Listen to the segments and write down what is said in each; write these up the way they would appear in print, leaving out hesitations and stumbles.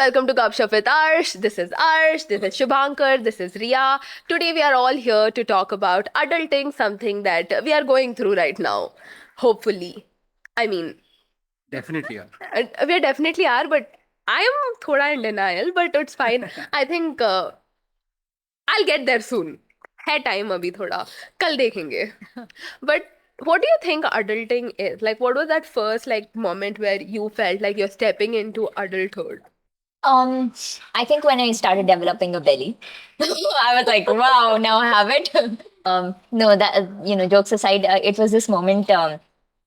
welcome to Gupshupp with Arsh. This is Arsh, this is Shubhankar, this is Ria. Today we are all here to talk about adulting, something that we are going through right now. Hopefully. I mean, Definitely are. we definitely are, but I am thoda in denial, but it's fine. I think I'll get there soon. है time अभी थोड़ा कल देखेंगे. But what do you think adulting is? Like, what was that first moment where you felt like you're stepping into adulthood? Um, I think when I started developing a belly, I was like, wow, now I have it. No, that, jokes aside, it was this moment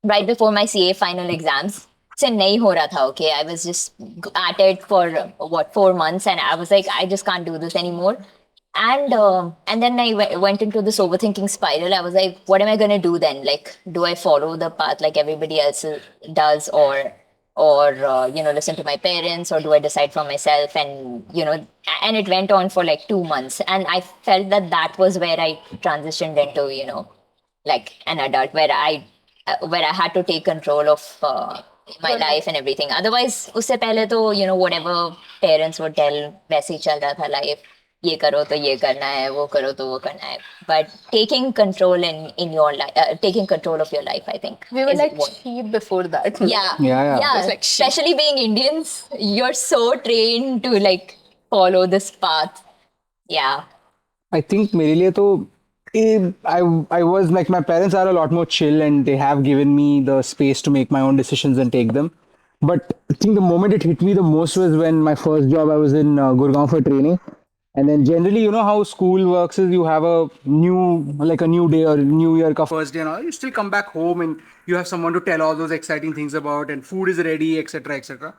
right before my CA final exams. So nahi ho raha tha, okay. I was just at it for 4 months, and I was like, I just can't do this anymore. And then I went into this overthinking spiral. I was like, what am I gonna do then? Like, do I follow the path like everybody else does, or listen to my parents, or do I decide for myself? And it went on for like 2 months, and I felt that was where I transitioned into like an adult, where I had to take control of my life and everything. Otherwise, usse pehle to whatever parents would tell, वैसे ही चल रहा था life. ये करो तो ये करना है, वो करो तो वो करना है. But taking control in your life, taking control of your life, I think. We were like sheep before that. Yeah. It's like Especially being Indians, you're so trained to like follow this path. Yeah. I think मेरे लिए तो I was like, my parents are a lot more chill and they have given me the space to make my own decisions and take them. But I think the moment it hit me the most was when my first job, I was in Gurgaon for training. And then generally, you know how school works is you have a new day or new year ka first day and all. You still come back home and you have someone to tell all those exciting things about, and food is ready, etc., etc.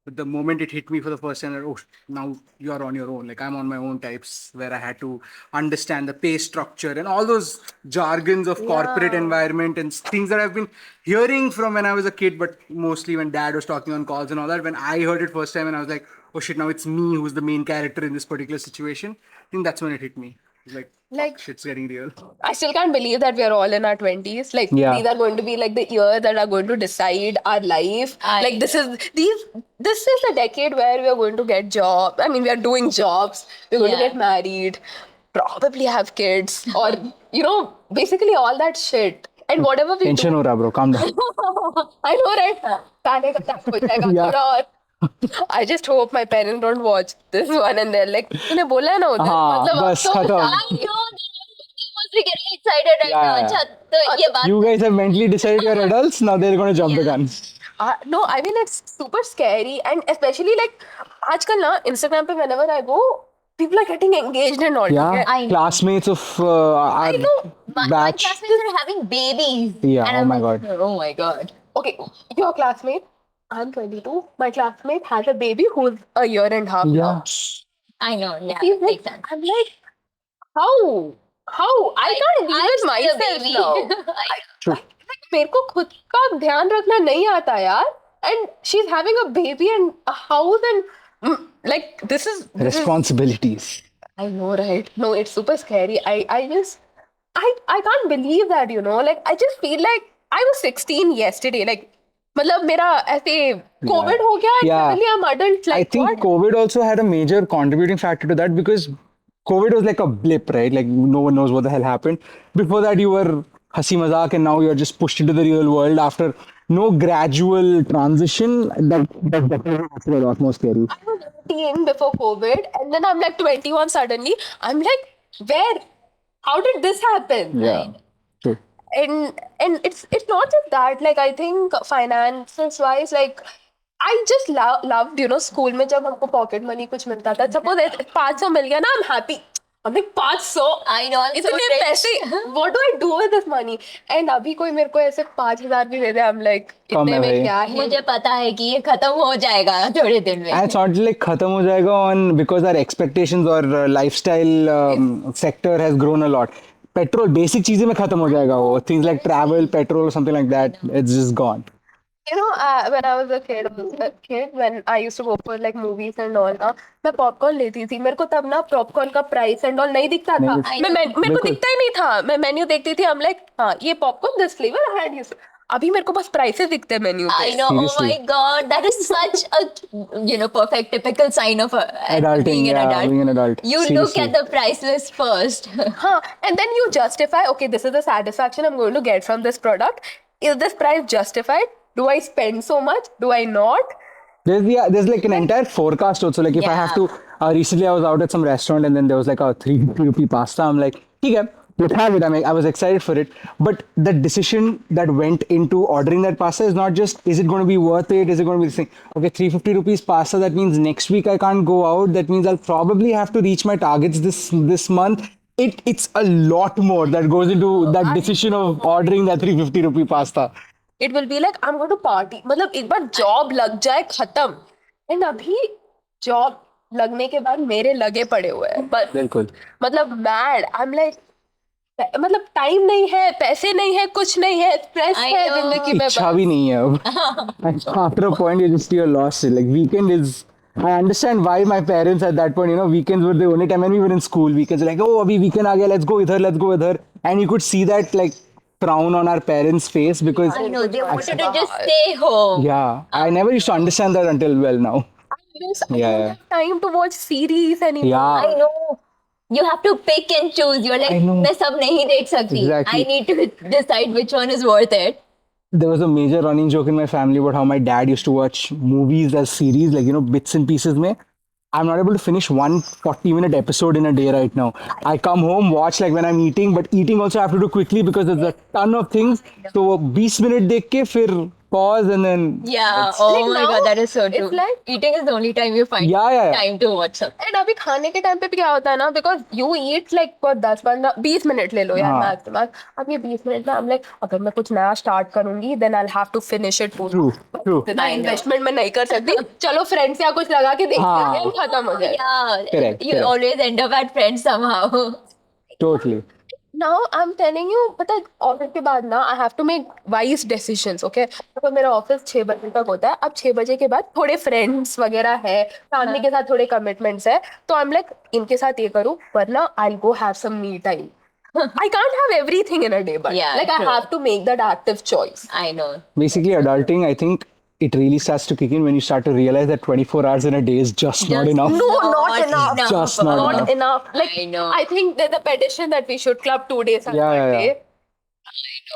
But the moment it hit me for the first time, that, oh, now you are on your own. Like, I'm on my own types, where I had to understand the pay structure and all those jargons of corporate environment and things that I've been hearing from when I was a kid, but mostly when dad was talking on calls and all that. When I heard it first time, and I was like, oh shit, now it's me who's the main character in this particular situation. I think that's when it hit me. It's like shit's getting real. I still can't believe that we are all in our 20s. Like, these are going to be like the years that are going to decide our life. This is the decade where we are going to get jobs. I mean, we are doing jobs. We're going to get married, probably have kids, or basically all that shit. And whatever we Tension ho raha, bro. Calm down. I know, right? Panic attack ho jayega thoda aur. I just hope my parents don't watch this one and they're like, तूने बोला है ना उधर. मतलब बस अब तो खत्म. I know they must be getting excited right now. अच्छा, तो ये बात. You guys have mentally decided you're adults. Now they're going to jump the gun. No, I mean, it's super scary, and especially like आजकल ना Instagram पे whenever I go, people are getting engaged and all. Yeah, I know. classmates of our My batch. classmates are having babies. Yeah, And oh I'm my like, God. Oh my God. Okay, your classmate. I'm 22. My classmate has a baby who's a year and a half now. Yeah. I know. Yeah, He's like, makes sense. I'm like, how? I can't live with myself now. True. Like, मेरे को खुद का ध्यान रखना नहीं आता यार. And she's having a baby and a house and like this is Responsibilities. I know, right? No, it's super scary. I can't believe that, like I just feel like I was 16 yesterday. Like मतलब मेरा ऐसे COVID हो गया and Yeah. suddenly I'm adult. Like, I think what? COVID also had a major contributing factor to that, because COVID was like a blip, right? Like, no one knows what the hell happened. Before that, you were hasi mazak, and now you're just pushed into the real world after no gradual transition. That's definitely a lot more scary. I was 18 before COVID and then I'm like 21 suddenly. I'm like, where? How did this happen? Yeah. True. And it's not just that. Like, I think finances wise, like I just loved, school में जब हमको pocket money कुछ मिलता था. Suppose 500 मिल गया ना, I'm happy. I'm like 500. I know. I'm so इतने rich. पैसे. What do I do with this money? And अभी कोई मेरे को ऐसे 5,000 भी दे दे. I'm like, कम इतने है में भाई. क्या है? मुझे पता है कि ये खत्म हो जाएगा थोड़े दिन में. And it's not like khatam ho jayega because our expectations or lifestyle sector has grown a lot. Petrol, basic चीजें में खत्म हो जाएगा वो. Things like travel, petrol, or something like that, it's just gone. When I was a kid, when I used to go for like movies and all ना, मैं popcorn लेती थी. मेरे को तब ना popcorn का price and all नहीं दिखता था. मेरे को दिखता ही नहीं था. मैं menu देखती थी. I'm like, हाँ, ये popcorn, this flavor, I had used. अभी मेरे को बस प्राइसेस दिखते हैं मेन्यू पे. I know. Oh Seriously. my God, that is such a perfect typical sign of Adulting, being an yeah, adult. being an adult. You look Seriously. at the price list first. Huh. And then you justify, okay, this is the satisfaction I'm going to get from this product. Is this price justified? Do I spend so much? Do I not? There's like an entire forecast also. Like if I have to, recently I was out at some restaurant and then there was like a 350 rupee pasta. I'm like, okay, let's have it. I was excited for it. But the decision that went into ordering that pasta is not just, is it going to be worth it? Is it going to be this thing? Okay, 350 rupees pasta. That means next week I can't go out. That means I'll probably have to reach my targets this month. It's a lot more that goes into that decision of ordering that 350 rupee pasta. It will be like, I'm going to party. मतलब एक बार job लग जाए खत्म. And अभी job लगने के बाद मेरे लगे पड़े हुए हैं. बस बिल्कुल. मतलब मैड. आई एम लाइक, मतलब टाइम नहीं है, पैसे नहीं है, कुछ नहीं है, स्ट्रेस I है know. जिंदगी में. इच्छा भी नहीं है अब. After a point, you just feel lost. Like weekend is. I understand why my parents at that point, weekends were the only time when we were in school. Weekends were like, oh, abhi weekend aa gaya, let's go with her. And you could see that like frown on our parents' face because I know, they wanted to just stay home. yeah, I never used to understand that until well now. I don't Yeah. have time to watch series anymore. Yeah. I know. You have to pick and choose. You're like, I know. मैं सब नहीं देख सकती. Exactly. I need to decide which one is worth it. There was a major running joke in my family about how my dad used to watch movies as series, like, bits and pieces. Mein. I'm not able to finish one 40-minute episode in a day right now. I come home, watch like when I'm eating, but eating also I have to do quickly because there's a ton of things. So 20 minute dekh ke fir pause and then Yeah. Oh Like my now, God, that is so true. it's like- eating is the only time you find Yeah. time to watch something. And अभी खाने के time पे भी क्या होता है ना, because you eat like for 10-15-20 minute ले लो यार हाँ. Max to max. अब ये 20 मिनट में हम लाइक, अगर मैं कुछ नया स्टार्ट करूंगी then I have to finish it. True. इतना इन्वेस्टमेंट मैं नहीं कर सकती. चलो फ्रेंड्स या कुछ लगा के देखते हाँ. हैं, खत्म हो जाए. Yeah. Correct, You correct. always end up at friends somehow. Totally. Now I am telling you, पता है ऑफिस के बाद ना I have to make wise decisions. Okay, तो मेरा ऑफिस 6 बजे तक होता है. अब 6 बजे के बाद थोड़े फ्रेंड्स वगैरह है, फैमिली के साथ थोड़े कमिटमेंट्स है, तो आई एम लाइक इनके साथ ये करूँ, वरना I go have some me time. I can't have everything in a day, but Yeah, like I true. have to make that active choice. I know. Basically, adulting, I think it really starts to kick in when you start to realize that 24 hours in a day is just not enough. No, not Not enough. enough. Just not enough. enough. Like I know. I think there's a petition that we should club 2 days on Yeah, one yeah, day.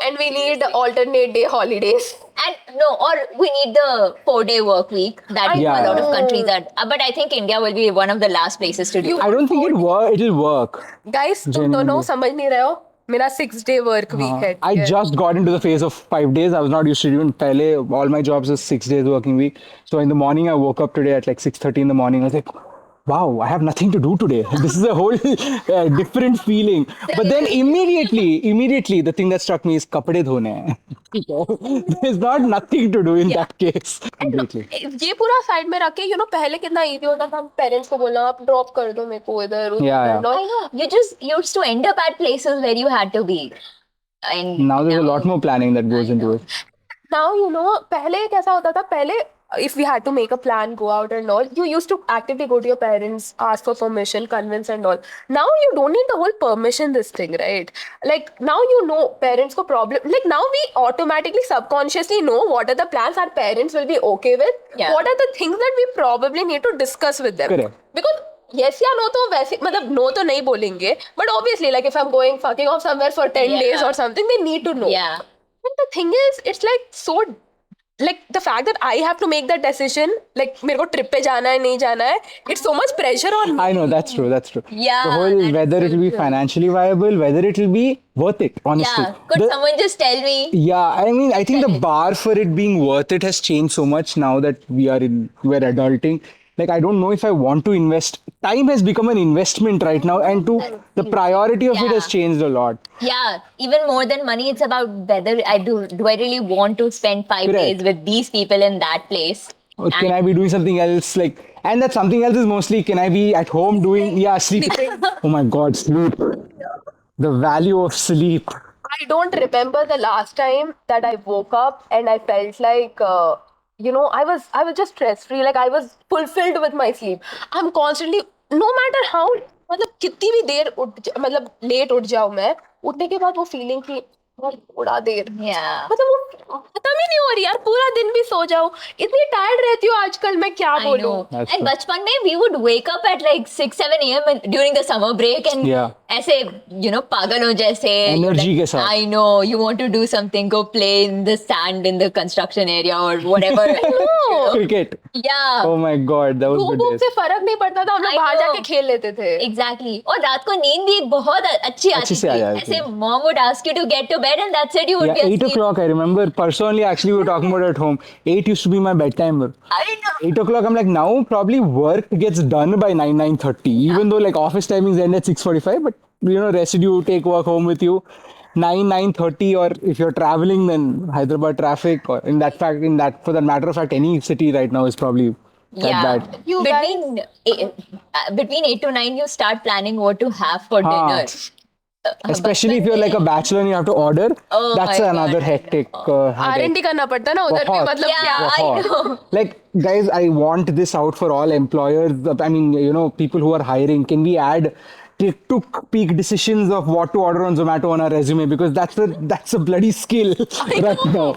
And we need alternate day holidays. And no, or we need the 4-day work week that Yeah. a lot of countries are. But I think India will be one of the last places to do. I don't think it'll work. Guys, तुम Genuinely. दोनों समझ नहीं रहे हो. मेरा 6-day work week है. I just got into the phase of 5 days. I was not used to it. Even pehle, all my jobs is 6 days working week. So in the morning, I woke up today at like 6:30 in the morning. I was like, wow, I have nothing to do today. This is a whole different feeling. But then immediately, the thing that struck me is kapde dhone hain. There's not nothing to do in that case. Completely. ये पूरा side में रख के पहले कितना easy होता था parents को बोलना, आप ड्रॉप कर दो मेरे को इधर उधर. Yeah. I know. You just used to end up at places where you had to be. And Now there's a lot more planning that goes into it. Now पहले कैसा होता था, पहले if we had to make a plan, go out and all, you used to actively go to your parents, ask for permission, convince and all. Now you don't need the whole permission this thing, right? Like now parents ko problem, like now we automatically subconsciously know what are the plans our parents will be okay with. Yeah. What are the things that we probably need to discuss with them. Correct. Because yes या no तो वैसे मतलब no तो नहीं बोलेंगे, but obviously like if I'm going fucking off somewhere for 10 Yeah. days or something, they need to know. yeah. But the thing is, it's like so, like the fact that I have to make that decision, like मेरे को trip पे जाना है नहीं जाना है, it's so much pressure on me. I know, that's true. Yeah, The whole, that's whether it will be financially viable, whether it will be worth it, honestly. Yeah. Could someone just tell me? Yeah, I mean, I think the bar for it being worth it has changed so much now that we're adulting. Like, I don't know if I want to invest. Time has become an investment right now, and the priority of it Yeah. has changed a lot. Yeah, even more than money, it's about whether I do I really want to spend 5 Correct. days with these people in that place. Or can I be doing something else? Like, and that something else is mostly, can I be at home doing, sleeping. Oh my God, sleep. The value of sleep. I don't remember the last time that I woke up and I felt like, I was just stress free. Like I was fulfilled with my sleep. I'm constantly, no matter how, मतलब कितनी भी देर मतलब late उठ जाऊँ मैं, उठने के बाद वो फीलिंग की और थोड़ा देर Yeah. मतलब वो खत्म ही नहीं हो रही यार, पूरा दिन भी सो जाओ, इतनी टायर्ड रहती हूँ आजकल, मैं क्या I बोलूं. know. That's And true. बचपन में we would wake up at like 6-7 a.m. during the summer break and Yeah. ऐसे पागल हो जैसे Energy के साथ. I know you want to do something, go play in the sand in the construction area or whatever. No. Cricket. Yeah. Oh my god, that was धूप good whoop days. से फर्क नहीं पड़ता था, हम लोग I बाहर know. जाके खेल लेते थे. Exactly. और रात को नींद भी बहुत अच्छी आती से थी. आ जाती ऐसे थी. mom would ask you to get to bed and that's it, you would Yeah, be 8 asleep. o'clock. I remember personally, actually, we were talking about it at home. 8 used to be my bedtime. I know. 8 o'clock, I'm like, now probably work gets done by 9:30. Even though like office timings end at 6:45, but residue, take work home with you. 9:30, or if you're traveling, then Hyderabad traffic, or for that matter of fact, any city right now is probably that Yeah. bad. You Between 8 to 9, you start planning what to have for हाँ. dinner. Especially if you're like a bachelor and you have to order, Oh that's my another God, I hectic headache. R&D करना पड़ता है ना उधर भी, बहुत. मतलब Yeah, क्या. I बहुत. know. Like, guys, I want this out for all employers. I mean, people who are hiring. Can we add took peak decisions of what to order on Zomato on our resume? Because that's a bloody skill right now.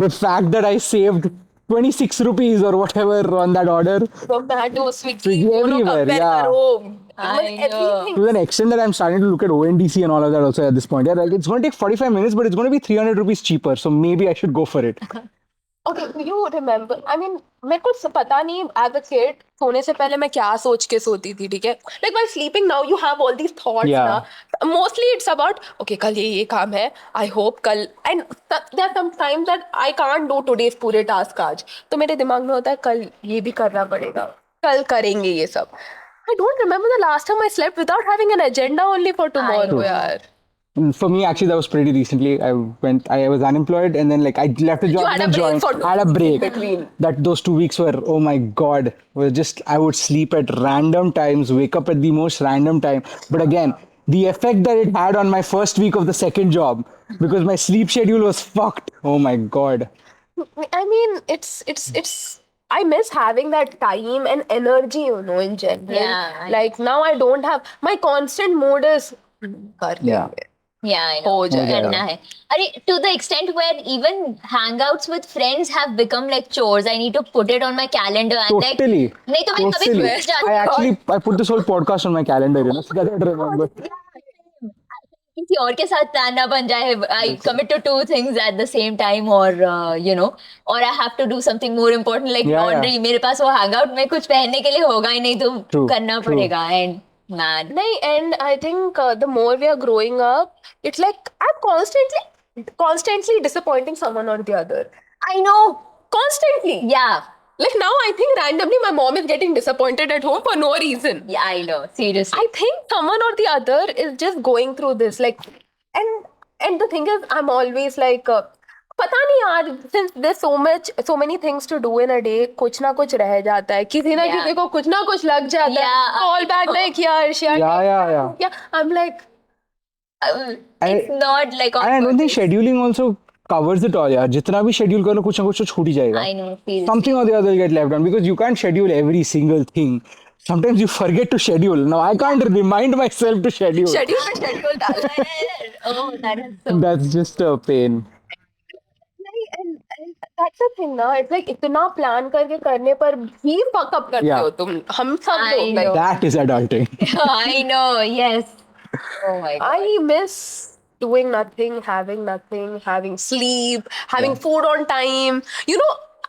The fact that I saved 26 rupees or whatever on that order, Zomato, Swiggy, Swiggy दोनों everywhere, compare yeah. करो. I know. Everything. to an extent that I'm starting to look at ONDC and all of that also at this point. Yeah, like it's going to take 45 minutes, but it's going to be 300 rupees cheaper. So maybe I should go for it. Okay, do you remember? I mean, मेरे को पता नहीं as a kid सोने से पहले मैं क्या सोच के सोती थी, ठीक है? Like while sleeping now, you have all these thoughts Yeah. ना. Mostly it's about okay, कल ये काम है. I hope कल, and there are some times that I can't do today's पूरे task आज. तो मेरे दिमाग में होता है कल ये भी करना पड़ेगा. कल करेंगे ये सब. I don't remember the last time I slept without having an agenda only for tomorrow, know. यार. For me, actually, that was pretty recently. I was unemployed, and then like I left a job. You had and a break joined. for I had a break. between. That those 2 weeks were, oh my god, were just I would sleep at random times, wake up at the most random time. But again, the effect that it had on my first week of the second job, because my sleep schedule was fucked. Oh my god. I mean, it's. I miss having that time and energy, in general. Yeah. Like now, I don't have my constant mode is. Yeah. Yeah, I know. हो जाएगा. करना है. अरे, to the extent where even hangouts with friends have become like chores. I need to put it on my calendar and Totally. like नहीं तो मैं कभी Totally. भूल जाती I put this whole podcast on my calendar, so that I remember. किसी और के साथ प्लान ना बन जाए. I commit to two things at the same time, or or I have to do something more important like Yeah, laundry. yeah. मेरे पास वो hangout में कुछ पहनने के लिए होगा ही नहीं, तो True, करना true. पड़ेगा. And man, नहीं, and I think the more we are growing up, it's like I'm constantly disappointing someone or the other. I know. Constantly. Yeah, Like now, I think randomly my mom is getting disappointed at home for no reason. yeah, I know. Seriously. I think someone or the other is just going through this, like, and the thing is, I'm always like, पता नहीं यार, since there's so many things to do in a day, कुछ ना कुछ रह जाता है, किसी ना Yeah. किसी को कुछ ना कुछ लग जाता है. Yeah. Call back like Arshiya. Yeah. Yeah, I'm like, It's not like on And I don't think purpose. scheduling also covers it all, यार. जितना भी schedule करो कुछ ना कुछ तो छूट ही जाएगा. I know. Seriously. Something or the other will get left on because you can't schedule every single thing. Sometimes you forget to schedule. Now I can't remind myself to schedule. schedule डालना है. Oh, that is so. That's just a pain. नहीं, and that's the thing ना. It's like इतना plan करके करने पर भी fuck up करते Yeah. हो तुम. हम सब I लोग like. know. That is adulting. I know. Yes. Oh my God. I miss doing nothing, having sleep, having food on time.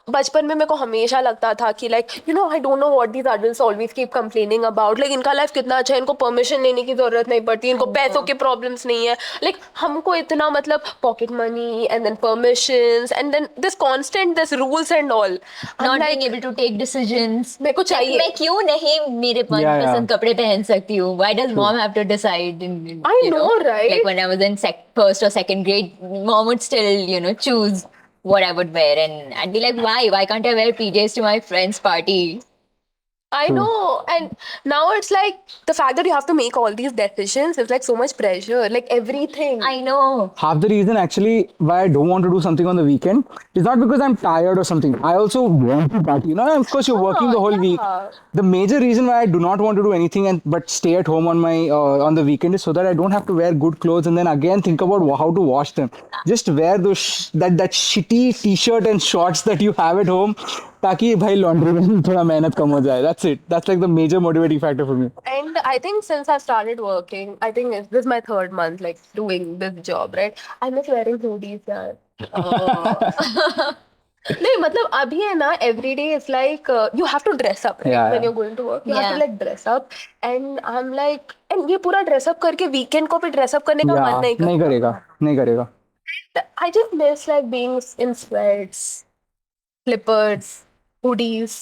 बचपन में मेरे को हमेशा लगता था कि like I don't know what these adults always keep complaining about. Like इनका life कितना अच्छा है, इनको permission लेने की जरूरत नहीं पड़ती, इनको पैसों के problems नहीं है. Like हमको इतना मतलब pocket money and then permissions and then this rules and all. I'm Not like, being able to take decisions. मेरे को चाहिए. मैं क्यों नहीं मेरे मनपसंद कपड़े पहन सकती हूँ? Why does mom have to decide? I know, right? Like when I was in first or second grade, mom would still choose what I would wear, and I'd be like, why? Why can't I wear PJs to my friend's party? I True. know, and now it's like the fact that you have to make all these decisions is like so much pressure, like everything. I know. Half the reason actually why I don't want to do something on the weekend is not because I'm tired or something. I also want to party. You know, of course you're working the Oh, whole week. yeah. The major reason why I do not want to do anything and but stay at home on my on the weekend is so that I don't have to wear good clothes and then again think about how to wash them. Just wear those that shitty t-shirt and shorts that you have at home ताकि भाई laundry में थोड़ा मेहनत कम हो जाए. That's it. That's like the major motivating factor for me. And I think since I started working, I think this is my third month like doing this job, right? I miss wearing hoodies, yaar. Oh. नहीं मतलब अभी है ना every day is like you have to dress up, right? Yeah, When yeah. you're going to work you have to Yeah. like dress up, and I'm like, and ये पूरा dress up करके weekend को भी dress up करने का मन Yeah, नहीं नहीं करता. करेगा, नहीं करेगा. I just miss like being in sweats, slippers, hoodies,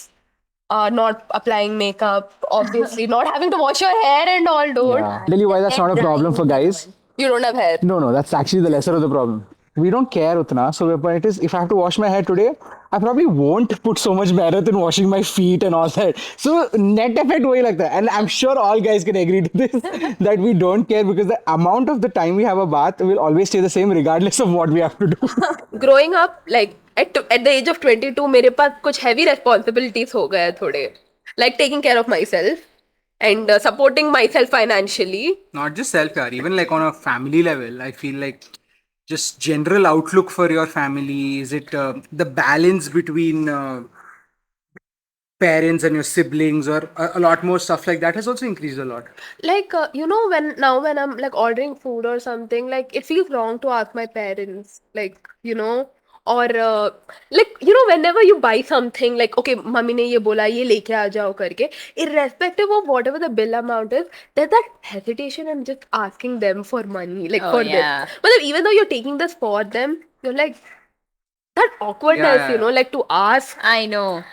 not applying makeup, obviously, not having to wash your hair and all, dude. Yeah. Tell you why that's not a problem for guys. You don't have hair. No, that's actually the lesser of the problem. We don't care utna. So the point is, if I have to wash my hair today, I probably won't put so much merit in washing my feet and all that. So net effect वही लगता है. And I'm sure all guys can agree to this that we don't care because the amount of the time we have a bath will always stay the same regardless of what we have to do. Growing up, like at the age of 22, मेरे पास कुछ heavy responsibilities हो गए थोड़े. Like taking care of myself and supporting myself financially. Not just self care, even like on a family level, I feel like just general outlook for your family. Is it the balance between parents and your siblings, or a lot more stuff like that has also increased a lot. Like you know, when I'm like ordering food or something, like it feels wrong to ask my parents, like, you know, or like, you know, whenever you buy something, like, okay, mummy ने ये बोला ये लेके आ जाओ करके, irrespective of whatever the bill amount is, there's that hesitation and just asking them for money, like Oh, for yeah. this. But even though you're taking this for them, you're like that awkwardness, Yeah, you know, like to ask. I know.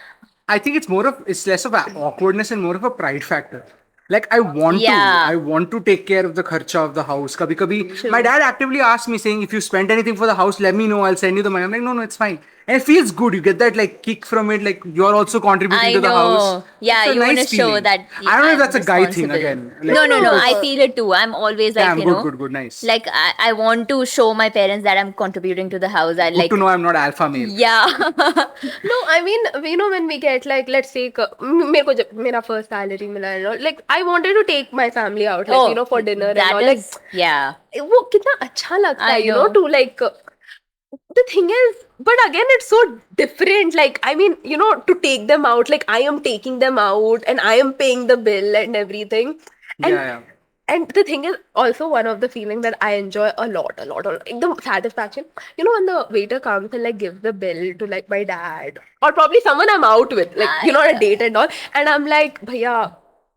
I think it's less of an awkwardness and more of a pride factor. Like Yeah. I want to take care of the kharcha of the house. Kabhi, my dad actively asked me saying, if you spend anything for the house, let me know. I'll send you the money. I'm like, no, it's fine. And it feels good. You get that like kick from it. Like you're also contributing I to the house. know. Yeah, It's a you want to nice show feeling. that. I don't know if I'm that's a guy thing responsible. again. Like, No. No. I feel it too. I'm always like, damn, you know, good, nice. like I want to show my parents that I'm contributing to the house. I Good like. to know I'm not alpha male. Yeah. No, I mean, you know, when we get like, let's say, मेरे को जब मेरा first salary मिला है, no, like I wanted to take my family out, like, you know, for dinner and that all. Like, is- yeah. वो कितना अच्छा लगता I है, you know, know. to like. The thing is, but again, it's so different. Like, I mean, you know, to take them out, like I am taking them out and I am paying the bill and everything. And Yeah. and the thing is also one of the feelings that I enjoy a lot. Like the satisfaction. You know, when the waiter comes and like gives the bill to like my dad or probably someone I'm out with, like, you know, on a date and all. And I'm like, bhaiya,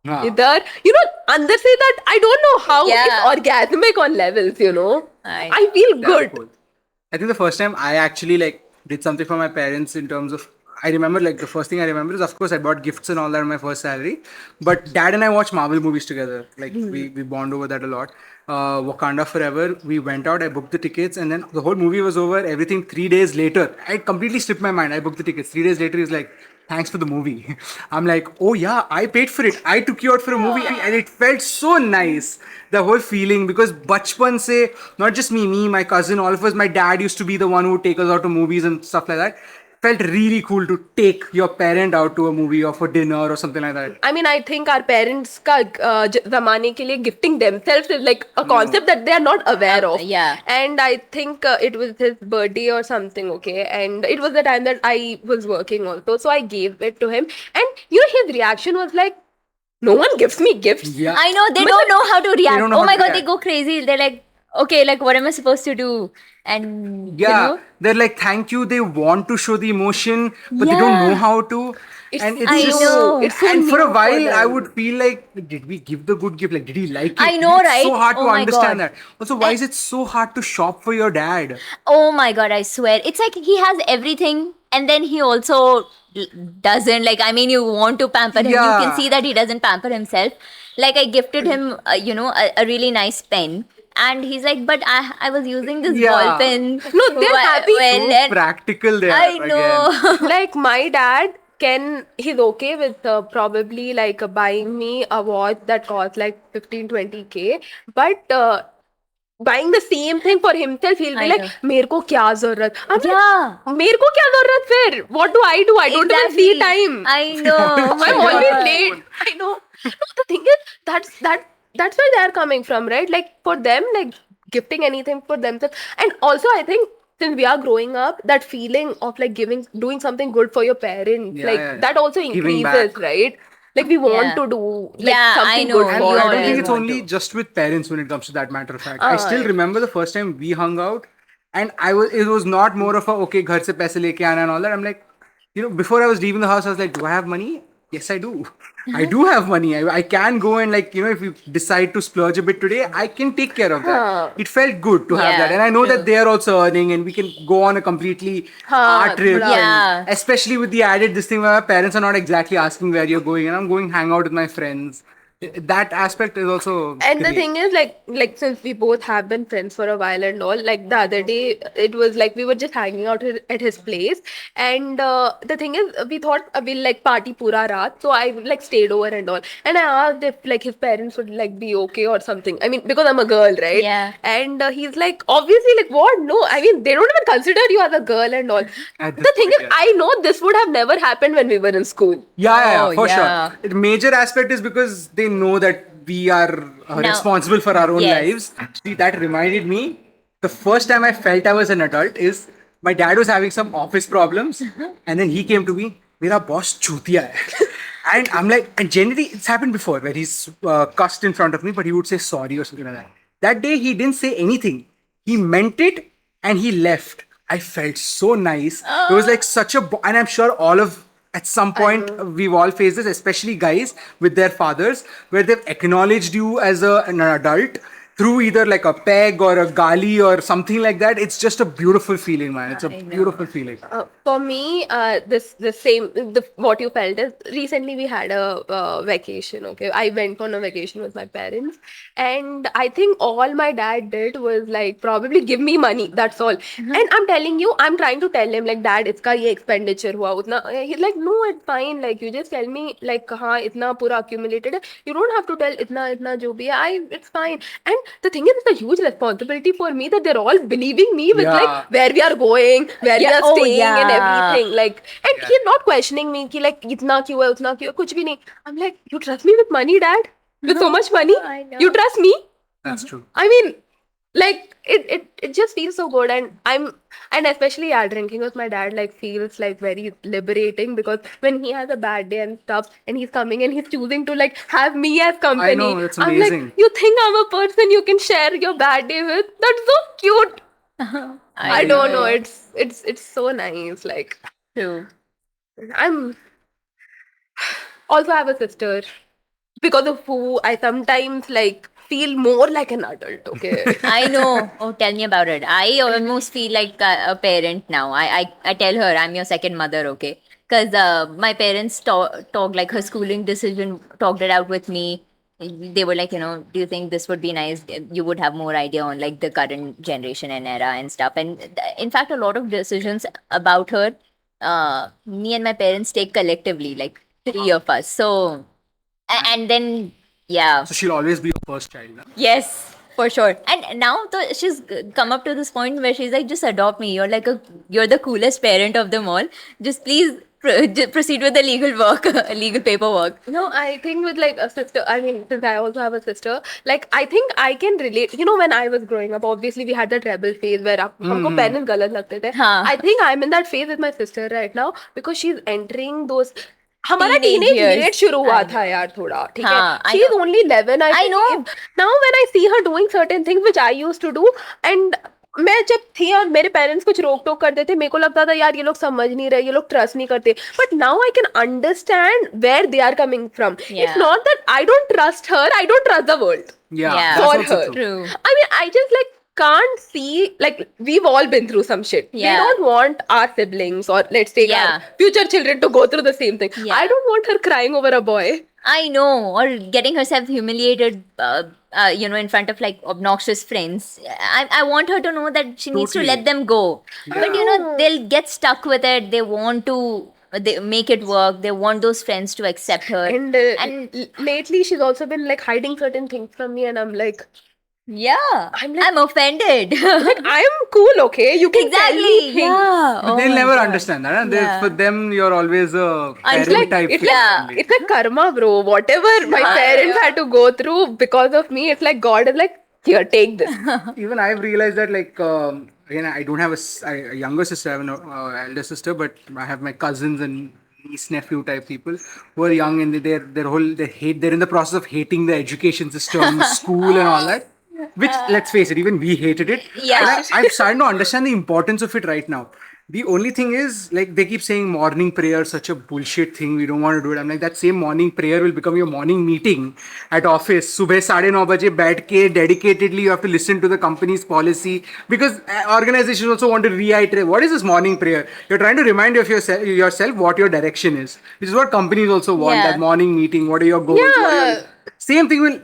idhar, you know, under say that I don't know how Yeah. it's orgasmic on levels, you know. I feel good. Cool. I think the first time I actually like did something for my parents in terms of, I remember like the first thing I remember is, of course, I bought gifts and all that in my first salary. But dad and I watched Marvel movies together. Like we bond over that a lot. Wakanda Forever, we went out, I booked the tickets, and then the whole movie was over. Everything 3 days later, I completely slipped my mind. I booked the tickets. 3 days later, he's like, thanks for the movie. I'm like, oh yeah, I paid for it. I took you out for a movie, and it felt so nice. The whole feeling, because bachpan se, not just me, my cousin, all of us, my dad used to be the one who would take us out to movies and stuff like that. Felt really cool to take your parent out to a movie or for dinner or something like that. I mean, I think our parents का ज़माने के लिए gifting themselves is like a concept that they are not aware of. Yeah. And I think it was his birthday or something, okay? And it was the time that I was working also. So I gave it to him. And, you know, his reaction was like, no one gives me gifts. Yeah. I know they don't know how to react. don't know Oh how my to god, they react. go crazy. They're like, okay, like what am I supposed to do? And Yeah, you know, they're like, thank you. They want to show the emotion, but they Yeah. don't know how to. And it's I just, know. It's so and for new a for while, I them. would feel like, did we give the good gift? Like, did he like it? I know, It's right? so hard to Oh my understand God. that. Also, why is it so hard to shop for your dad? oh my god, I swear. It's like he has everything and then he also doesn't. Like, I mean, you want to pamper him. You Yeah. can see that he doesn't pamper himself. Like, I gifted him, you know, a really nice pen. And he's like, but I was using this Yeah. ball pen. No, they're happy. Well, So then practical there. I know. Again. Like my dad he's okay with probably like buying me a watch that costs like 15-20K, but buying the same thing for himself, he'll be I like, know. मेरे को क्या जरूरत? I'm like, Yeah. मेरे को क्या जरूरत फिर? What do? I don't even see Exactly. time. I know. I'm always late. I know. No, the thing is, that's where they're coming from, right? Like for them, like gifting anything for themselves, and also I think since we are growing up, that feeling of like doing something good for your parents, Yeah, like yeah. that also Giving increases, back. right? Like we want Yeah. to do like Yeah, I something know. good And for You I don't always think them. it's want only to. just with parents when it comes to that matter of fact. I still yeah. remember the first time we hung out, and it was not more of a okay, घर से पैसे लेके आना and all that. I'm like, before I was leaving the house, I was like, do I have money? Yes, I do. I do have money. I can go and like, if you decide to splurge a bit today, I can take care of that. It felt good to have Yeah, that. And I know true. that they are also earning and we can go on a completely art trip. थोड़ा- Yeah. And especially with the added this thing where my parents are not exactly asking where you're going and I'm going hang out with my friends. That aspect is also And the great. thing is, like since we both have been friends for a while and all, like the other day, it was like we were just hanging out at his place, and the thing is, we thought we'll like party pura raat, so I like stayed over and all, and I asked if like his parents would like be okay or something. I mean, because I'm a girl, right? Yeah. And he's like, obviously, like what? No, I mean, they don't even consider you as a girl and all. At this The thing point, is, yeah. I know this would have never happened when we were in school. Yeah, Oh, for yeah. sure. The major aspect is because they know that we are Now- responsible for our own Yes. lives. Actually, that reminded me, the first time I felt I was an adult is my dad was having some office problems, and then he came to me, "Mera boss chutiya hai." And I'm like, and generally it's happened before where he's cussed in front of me, but he would say sorry or something like that. That day he didn't say anything. He meant it and he left. I felt so nice. It was like such a, and I'm sure all of, at some point, we've all faced this, especially guys with their fathers, where they've acknowledged you as an adult through either like a peg or a gali or something like that. It's just a beautiful feeling, man. It's a beautiful feeling. For me, what you felt is recently we had a vacation. Okay, I went on a vacation with my parents, and I think all my dad did was like probably give me money. That's all. And I'm telling you, I'm trying to tell him like, Dad, iska ye expenditure hua utna. He's like, no, it's fine. Like you just tell me like, हाँ इतना पूरा accumulated है. You don't have to tell इतना जो भी है. It's fine. And the thing is, it's a huge responsibility for me that they're all believing me with Yeah. like where we are going, where we Yeah, are oh, staying, and yeah. everything. Like, and he's not questioning me कि like इतना क्यों है उतना क्यों है कुछ भी नहीं. I'm like, you trust me with money, Dad? With so much money? I know. You trust me? That's true. I mean, like it just feels so good, and especially drinking with my dad like feels like very liberating because when he has a bad day and stuff and he's coming and he's choosing to like have me as company. I know, that's I'm amazing. like, you think I'm a person you can share your bad day with? That's so cute. I don't know. It's so nice. Like True. I'm also I have a sister because of who I sometimes like feel more like an adult. Okay. I know. Oh, tell me about it. I almost feel like a parent now. I tell her I'm your second mother, okay? Because my parents talked like her schooling decision, talked it out with me. They were like, do you think this would be nice? You would have more idea on like the current generation and era and stuff. And in fact, a lot of decisions about her, me and my parents take collectively, like three of us. So, and then, yeah. So she'll always be your first child. Now. Yes, for sure. And now she's come up to this point where she's like, just adopt me. You're the coolest parent of them all. Just please proceed with the legal work, legal paperwork. No, I think with like a sister, I mean, since I also have a sister, like I think I can relate. When I was growing up, obviously we had that rebel phase where हमको parents गलत लगते थे. हाँ. I think I'm in that phase with my sister right now because she's entering those. हमारा Teenage teenage years. years शुरू हुआ था यार थोड़ा ठीक है. हाँ, I She's know. only 11. I know. Now when I see her doing certain things which I used to do and मैं जब थी और मेरे पेरेंट्स कुछ रोक टोक करते थे मेरे को लगता था यार ये लोग समझ नहीं रहे ये लोग ट्रस्ट नहीं करते but now I can understand where they are coming from it's not that I don't trust her I don't trust the world Yeah. Yeah. That's for also her. true. True. I mean I just like can't see like we've all been through some shit. Yeah. We don't want our siblings or let's take Yeah. our future children to go through the same thing. Yeah. I don't want her crying over a boy. I know, or getting herself humiliated, in front of like obnoxious friends. I want her to know that she needs to Totally. let them go. But they'll get stuck with it. They want to they make it work. They want those friends to accept her. And, lately she's also been like hiding certain things from me, and I'm like, yeah, I'm like- I'm offended. like I'm cool, okay? You can tell me Exactly. things. Yeah. But Oh they'll my never God. understand that. Huh? Yeah. For them, you're always a It's parent like- type. It's Yeah. like, it's like karma, bro. Whatever my parents had to go through because of me, it's like God is like, here, take this. Even I've realized that, like, again, I don't have a younger sister, I have an elder sister, but I have my cousins and niece nephew type people who are young, and they're in the process of hating the education system, school, and all that. Which, let's face it, even we hated it. Yeah. And I've started to understand the importance of it right now. The only thing is, like, they keep saying morning prayer, such a bullshit thing. We don't want to do it. I'm like, that same morning prayer will become your morning meeting at office. Subah 9:30 baje baith ke dedicatedly you have to listen to the company's policy, because organizations also want to reiterate what is this morning prayer. You're trying to remind yourself what your direction is, which is what companies also want. Yeah. That morning meeting. What are your goals? What are your- same thing will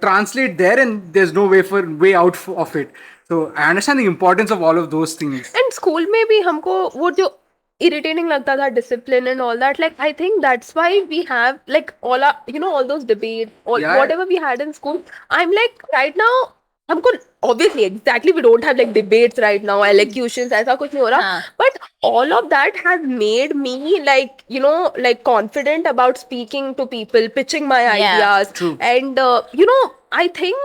translate there, and there's no way out of it. So I understand the importance of all of those things. And school में भी हमको वो जो irritating लगता था discipline and all that, like I think that's why we have like all our, you know, all those debates, Yeah. whatever we had in school. I'm like, right now हमको obviously exactly we don't have like debates right now, elocutions, ऐसा कुछ नहीं हो रहा, हाँ. but all of that has made me like, you know, like confident about speaking to people, pitching my Yeah. ideas. True. And you know, I think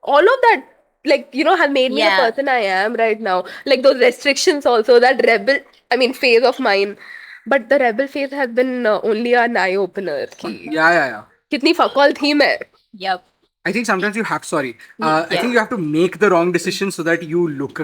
all of that, like, you know, has made me the Yeah. person I am right now. Like those restrictions also, that rebel, I mean, phase of mine. But the rebel phase has been only an eye opener. Yeah. कितनी फकौल थी मैं. Yep. I think sometimes you have. I think you have to make the wrong decisions so that you look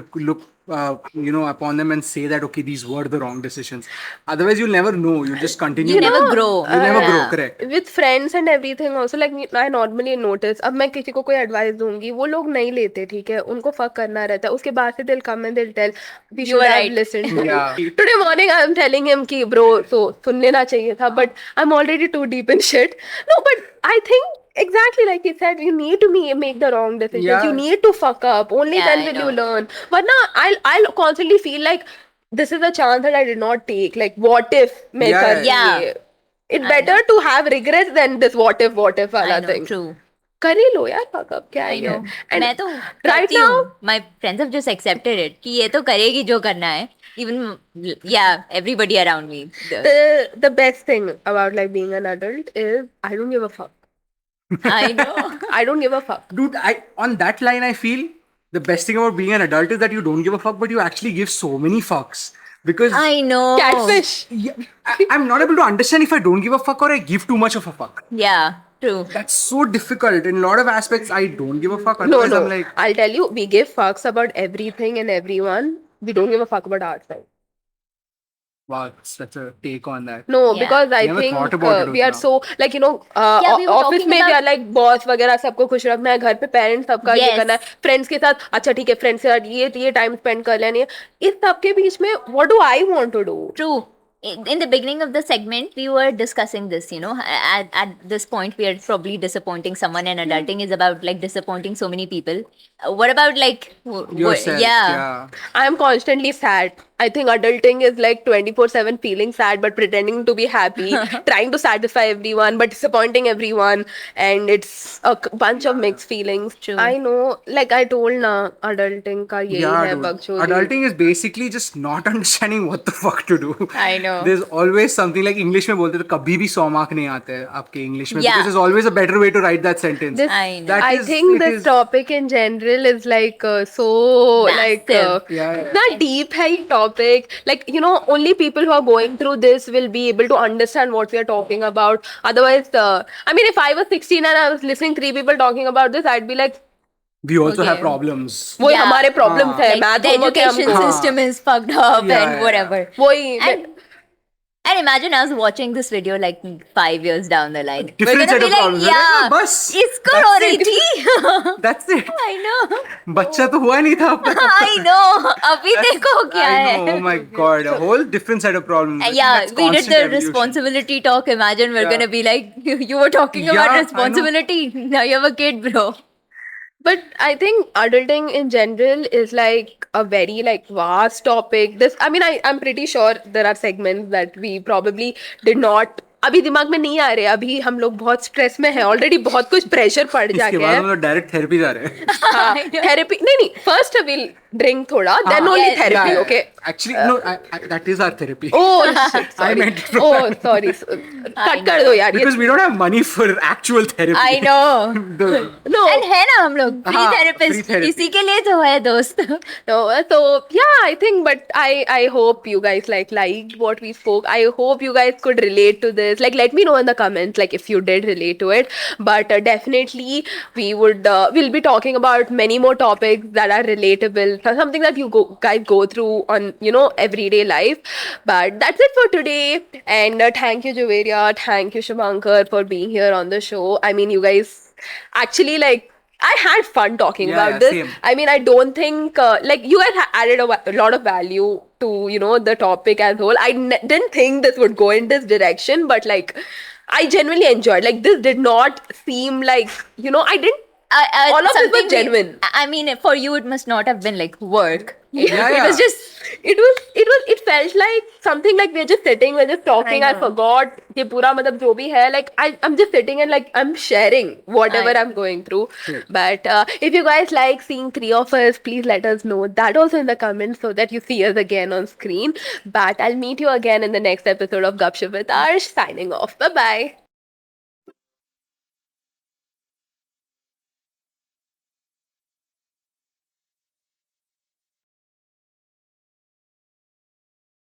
upon them and say that, okay, these were the wrong decisions. Otherwise, you'll never know. You'll just continue. You never grow. You never grow. Yeah. Correct. With friends and everything also, like I normally notice, अब मैं किसी को कोई advice दूंगी, वो लोग नहीं लेते, ठीक है, उनको fuck करना रहता है, उसके बाद से they'll come and they'll tell, we You should were have right. listened to Yeah. you. Today morning I'm telling him कि bro, so सुन लेना चाहिए था, but I'm already too deep in shit. No, but I think exactly like he said, you need to make the wrong decisions. Yeah. You need to fuck up. Only Yeah, then I will you know. learn. But now I'll constantly feel like this is a chance that I did not take. Like what if मैं Yeah, कर yeah. लिए? It's better to have regrets than this what if I वाला know. thing. True. कर ही लो यार fuck up, क्या I ही है? know. And मैं तो right करती हूँ. now, My friends have just accepted it कि ये तो करेगी जो करना है. Even yeah, everybody around me. the best thing about like being an adult is I don't give a fuck. I know. I don't give a fuck. Dude, on that line, I feel the best thing about being an adult is that you don't give a fuck, but you actually give so many fucks. Because I know. Catfish. I'm not able to understand if I don't give a fuck or I give too much of a fuck. Yeah. True. That's so difficult. In a lot of aspects, I don't give a fuck. No, Otherwise, no. I'm like, I'll tell you, we give fucks about everything and everyone. We don't give a fuck about ourselves. wow, that's a take on that. No, Yeah. because I Never think thought about it we are now. so like, you know, Yeah, we were office talking में we about- are like boss वगैरह सबको खुश रखना है, घर पे parents सबका ये Yes. करना है, फ्रेंड्स के साथ अच्छा ठीक है, फ्रेंड्स के साथ ये टाइम स्पेंड कर लेनी है, इस सब के बीच में what do I want to do? True. In the beginning of the segment, we were discussing this, you know, at this point, we are probably disappointing someone, and adulting is about like disappointing so many people. What about like, Yourself. yeah. I am constantly sad. I think adulting is like 24/7 feeling sad but pretending to be happy, trying to satisfy everyone but disappointing everyone, and it's a bunch of mixed feelings. True. I know, like I told na, adulting का यही Yeah, है dude. बकचोदी. Adulting is basically just not understanding what the fuck to do. I know. There's always something like English में बोलते थे कभी भी 100 mark नहीं आते हैं आपके English में, Yeah. because there's always a better way to write that sentence. This- I know. That I is- think it this is- topic in general is like so like Massive. Yeah. not deep है topic. Like, you know, only people who are going through this will be able to understand what we are talking about. Otherwise, I mean, if I was 16 and I was listening 3 people talking about this, I'd be like, We also have Okay. problems. वो Yeah. हमारे problems है, Like, math the homework है education हमको. system is fucked up Yeah, and yeah. whatever. वही And imagine us watching this video like 5 years down the line. Different We're gonna set be of like, problems. yeah, बस इसको that's row it. रही थी. That's it. I know. बच्चा तो हुआ नहीं था अब तक. I know. अभी देखो क्या I है. know. Oh my god, a whole different set of problems. I think Yeah, that's we did constant the evolution. responsibility talk. Imagine we're Yeah. gonna be like, you were talking Yeah, about I know. responsibility. Now you have a kid, bro. But I think adulting in general is like a very like vast topic. This, I mean, I'm pretty sure there are segments that we probably did not अभी दिमाग में नहीं आ रहे. अभी हम लोग बहुत stress में हैं, ऑलरेडी बहुत कुछ प्रेशर पड़ इसके जाके बाद है. हम लोग डायरेक्ट थेरेपी जा रहे हैं. हाँ, थेरेपी नहीं नहीं, फर्स्ट विल ड्रिंक थोड़ा, then only therapy. Okay, Actually, no, that is our therapy. oh shit, I sorry. meant it from Oh sorry, cut कर दो यार. because we don't have money for actual therapy. I know. No. And है ना हम लोग free हाँ, free therapist, therapy. इसी के लिए तो है दोस्त. No, so yeah, I think, but I hope you guys liked what we spoke. I hope you guys could relate to this. Like, let me know in the comments, like if you did relate to it. But definitely, we'll be talking about many more topics that are relatable, something that you guys go through on everyday life. But that's it for today. And thank you, Javeria. Thank you, Shubhankar, for being here on the show. I mean, you guys actually like. I had fun talking about this. Same. I mean, I don't think like you guys added a lot of value to the topic as whole. I didn't think this would go in this direction, but like I genuinely enjoyed. Like this did not seem like I didn't. All of it was genuine. I mean, for you, it must not have been like work. It Yeah. was just. It felt like something like we're just sitting, we're just talking. I know. forgot ये पूरा मतलब जो भी है, like I'm just sitting and like I'm sharing whatever I'm going through. But if you guys like seeing three of us, please let us know that also in the comments so that you see us again on screen. But I'll meet you again in the next episode of Gupshupp with Arsh. Signing off. Bye bye.